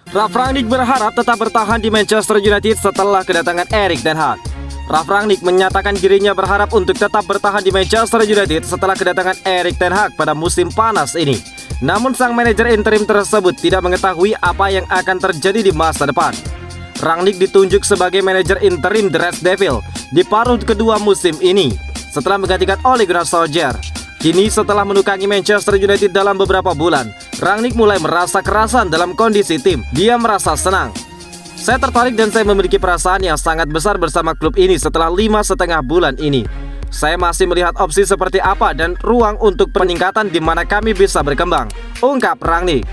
Ralf Rangnick berharap tetap bertahan di Manchester United setelah kedatangan Erik ten Hag. Ralf Rangnick menyatakan dirinya berharap untuk tetap bertahan di Manchester United setelah kedatangan Erik ten Hag pada musim panas ini. Namun sang manajer interim tersebut tidak mengetahui apa yang akan terjadi di masa depan. Rangnick ditunjuk sebagai manajer interim The Red Devil di paruh kedua musim ini setelah menggantikan Ole Gunnar Solskjaer. Kini setelah menukangi Manchester United dalam beberapa bulan, Rangnick mulai merasa kerasan dalam kondisi tim. Dia merasa senang. Saya tertarik dan saya memiliki perasaan yang sangat besar bersama klub ini setelah 5,5 bulan ini. Saya masih melihat opsi seperti apa dan ruang untuk peningkatan di mana kami bisa berkembang, ungkap Rangnick.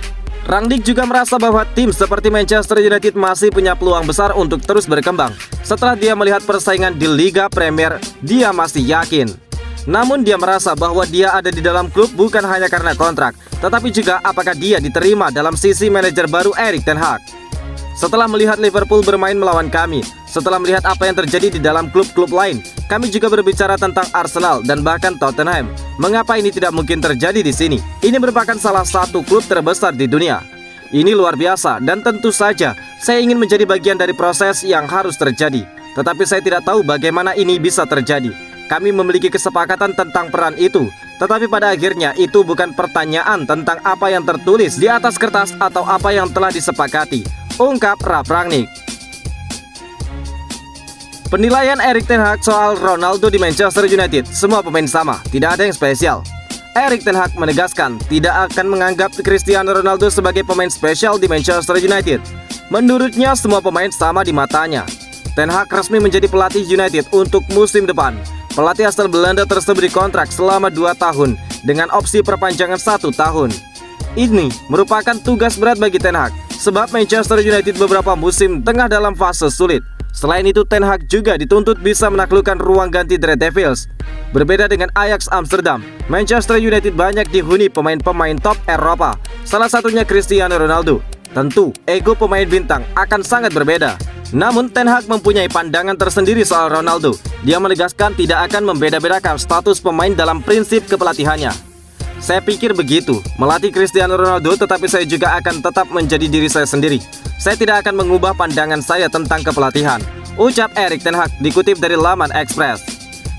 Rangnick juga merasa bahwa tim seperti Manchester United masih punya peluang besar untuk terus berkembang. Setelah dia melihat persaingan di Liga Premier, dia masih yakin. Namun dia merasa bahwa dia ada di dalam klub bukan hanya karena kontrak, tetapi juga apakah dia diterima dalam sisi manajer baru Erik ten Hag. Setelah melihat Liverpool bermain melawan kami, setelah melihat apa yang terjadi di dalam klub-klub lain, kami juga berbicara tentang Arsenal dan bahkan Tottenham. Mengapa ini tidak mungkin terjadi di sini? Ini merupakan salah satu klub terbesar di dunia. Ini luar biasa dan tentu saja saya ingin menjadi bagian dari proses yang harus terjadi. Tetapi saya tidak tahu bagaimana ini bisa terjadi. Kami memiliki kesepakatan tentang peran itu, tetapi pada akhirnya itu bukan pertanyaan tentang apa yang tertulis di atas kertas atau apa yang telah disepakati, ungkap Ralf Rangnick. Penilaian Erik ten Hag soal Ronaldo di Manchester United, semua pemain sama, tidak ada yang spesial. Erik ten Hag menegaskan tidak akan menganggap Cristiano Ronaldo sebagai pemain spesial di Manchester United. Menurutnya semua pemain sama di matanya. Ten Hag resmi menjadi pelatih United untuk musim depan. Pelatih asal Belanda tersebut dikontrak selama 2 tahun dengan opsi perpanjangan 1 tahun. Ini merupakan tugas berat bagi Ten Hag, sebab Manchester United beberapa musim tengah dalam fase sulit. Selain itu, Ten Hag juga dituntut bisa menaklukkan ruang ganti The Red Devils. Berbeda dengan Ajax Amsterdam, Manchester United banyak dihuni pemain-pemain top Eropa, salah satunya Cristiano Ronaldo. Tentu, ego pemain bintang akan sangat berbeda. Namun Ten Hag mempunyai pandangan tersendiri soal Ronaldo. Dia menegaskan tidak akan membeda-bedakan status pemain dalam prinsip kepelatihannya. Saya pikir begitu, melatih Cristiano Ronaldo, tetapi saya juga akan tetap menjadi diri saya sendiri. Saya tidak akan mengubah pandangan saya tentang kepelatihan, ucap Erik ten Hag dikutip dari laman Express.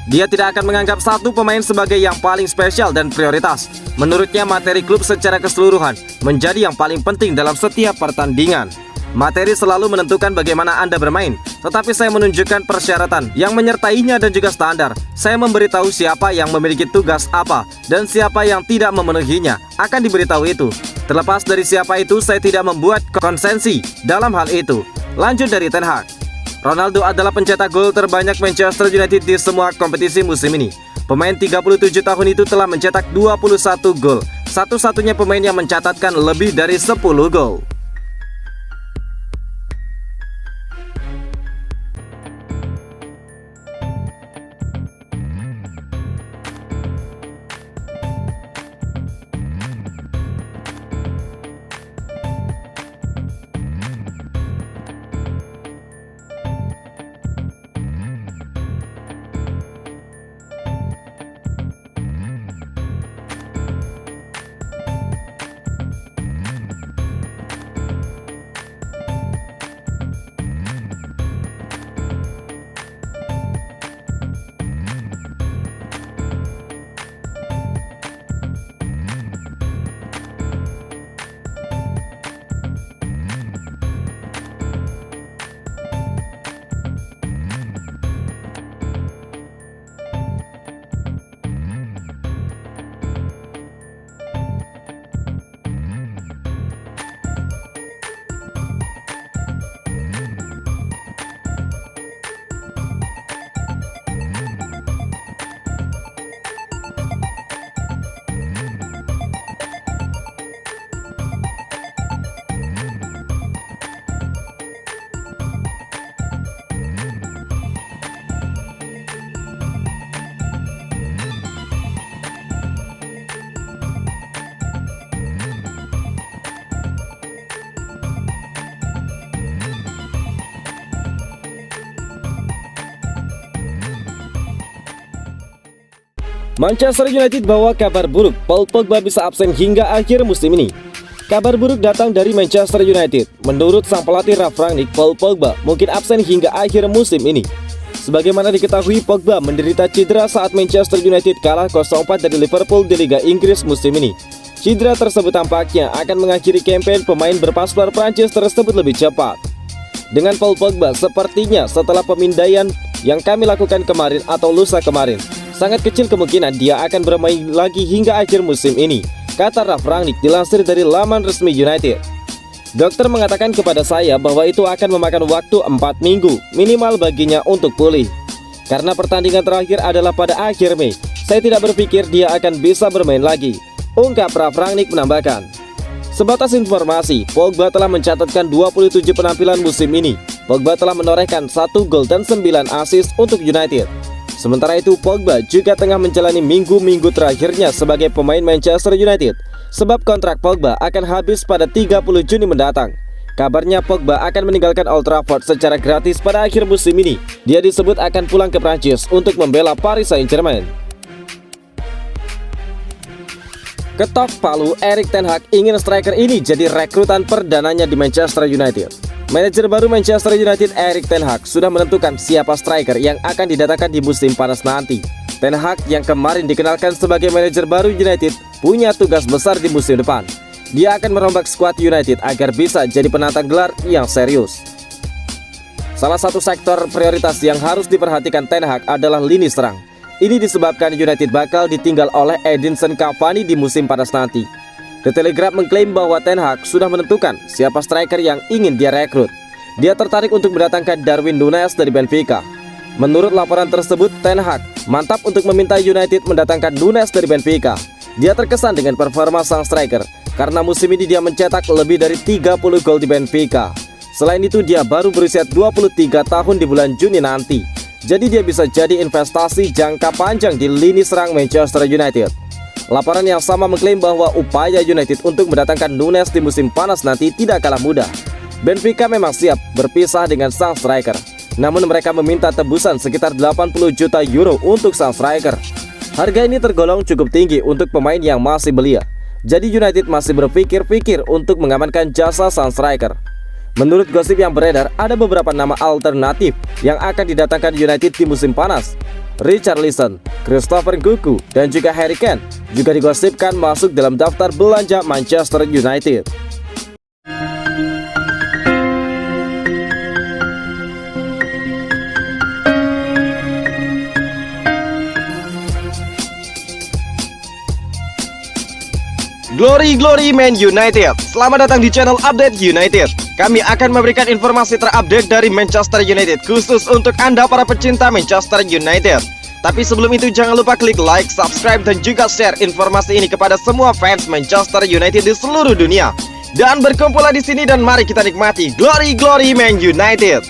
Dia tidak akan menganggap satu pemain sebagai yang paling spesial dan prioritas. Menurutnya materi klub secara keseluruhan menjadi yang paling penting dalam setiap pertandingan. Materi selalu menentukan bagaimana Anda bermain, tetapi saya menunjukkan persyaratan yang menyertainya dan juga standar. Saya memberitahu siapa yang memiliki tugas apa dan siapa yang tidak memenuhinya akan diberitahu itu. Terlepas dari siapa itu, saya tidak membuat konsensi dalam hal itu. Lanjut dari Ten Hag. Ronaldo adalah pencetak gol terbanyak Manchester United di semua kompetisi musim ini. Pemain 37 tahun itu telah mencetak 21 gol, satu-satunya pemain yang mencatatkan lebih dari 10 gol. Manchester United bawa kabar buruk, Paul Pogba bisa absen hingga akhir musim ini. Kabar buruk datang dari Manchester United. Menurut sang pelatih Ralf Rangnick, Paul Pogba mungkin absen hingga akhir musim ini. Sebagaimana diketahui, Pogba menderita cedera saat Manchester United kalah 0-4 dari Liverpool di Liga Inggris musim ini. Cedera tersebut tampaknya akan mengakhiri kampanye pemain berpaspor Prancis tersebut lebih cepat. Dengan Paul Pogba, sepertinya setelah pemindaian yang kami lakukan kemarin atau lusa kemarin, sangat kecil kemungkinan dia akan bermain lagi hingga akhir musim ini, kata Ralf Rangnick dilansir dari laman resmi United. Dokter mengatakan kepada saya bahwa itu akan memakan waktu 4 minggu minimal baginya untuk pulih. Karena pertandingan terakhir adalah pada akhir Mei, saya tidak berpikir dia akan bisa bermain lagi, ungkap Ralf Rangnick menambahkan. Sebatas informasi, Pogba telah mencatatkan 27 penampilan musim ini. Pogba telah menorehkan 1 gol dan 9 assist untuk United. Sementara itu, Pogba juga tengah menjalani minggu-minggu terakhirnya sebagai pemain Manchester United, sebab kontrak Pogba akan habis pada 30 Juni mendatang. Kabarnya Pogba akan meninggalkan Old Trafford secara gratis pada akhir musim ini. Dia disebut akan pulang ke Prancis untuk membela Paris Saint-Germain. Ketok palu, Erik ten Hag ingin striker ini jadi rekrutan perdananya di Manchester United. Manajer baru Manchester United, Erik ten Hag, sudah menentukan siapa striker yang akan didatangkan di musim panas nanti. Ten Hag yang kemarin dikenalkan sebagai manajer baru United punya tugas besar di musim depan. Dia akan merombak skuad United agar bisa jadi penantang gelar yang serius. Salah satu sektor prioritas yang harus diperhatikan Ten Hag adalah lini serang. Ini disebabkan United bakal ditinggal oleh Edinson Cavani di musim panas nanti. The Telegraph mengklaim bahwa Ten Hag sudah menentukan siapa striker yang ingin dia rekrut. Dia tertarik untuk mendatangkan Darwin Núñez dari Benfica. Menurut laporan tersebut, Ten Hag mantap untuk meminta United mendatangkan Núñez dari Benfica. Dia terkesan dengan performa sang striker karena musim ini dia mencetak lebih dari 30 gol di Benfica. Selain itu, dia baru berusia 23 tahun di bulan Juni nanti. Jadi dia bisa jadi investasi jangka panjang di lini serang Manchester United. Laporan yang sama mengklaim bahwa upaya United untuk mendatangkan Núñez di musim panas nanti tidak kalah mudah. Benfica memang siap berpisah dengan sang striker, namun mereka meminta tebusan sekitar 80 juta euro untuk sang striker. Harga ini tergolong cukup tinggi untuk pemain yang masih belia. Jadi United masih berpikir-pikir untuk mengamankan jasa sang striker. Menurut gosip yang beredar, ada beberapa nama alternatif yang akan didatangkan United di musim panas. Richarlison, Christopher Nkunku, dan juga Harry Kane juga digosipkan masuk dalam daftar belanja Manchester United. Glory Man United. Selamat datang di channel Update United. Kami akan memberikan informasi terupdate dari Manchester United khusus untuk Anda para pecinta Manchester United. Tapi sebelum itu jangan lupa klik like, subscribe, dan juga share informasi ini kepada semua fans Manchester United di seluruh dunia. Dan berkumpullah di sini dan mari kita nikmati Glory Man United.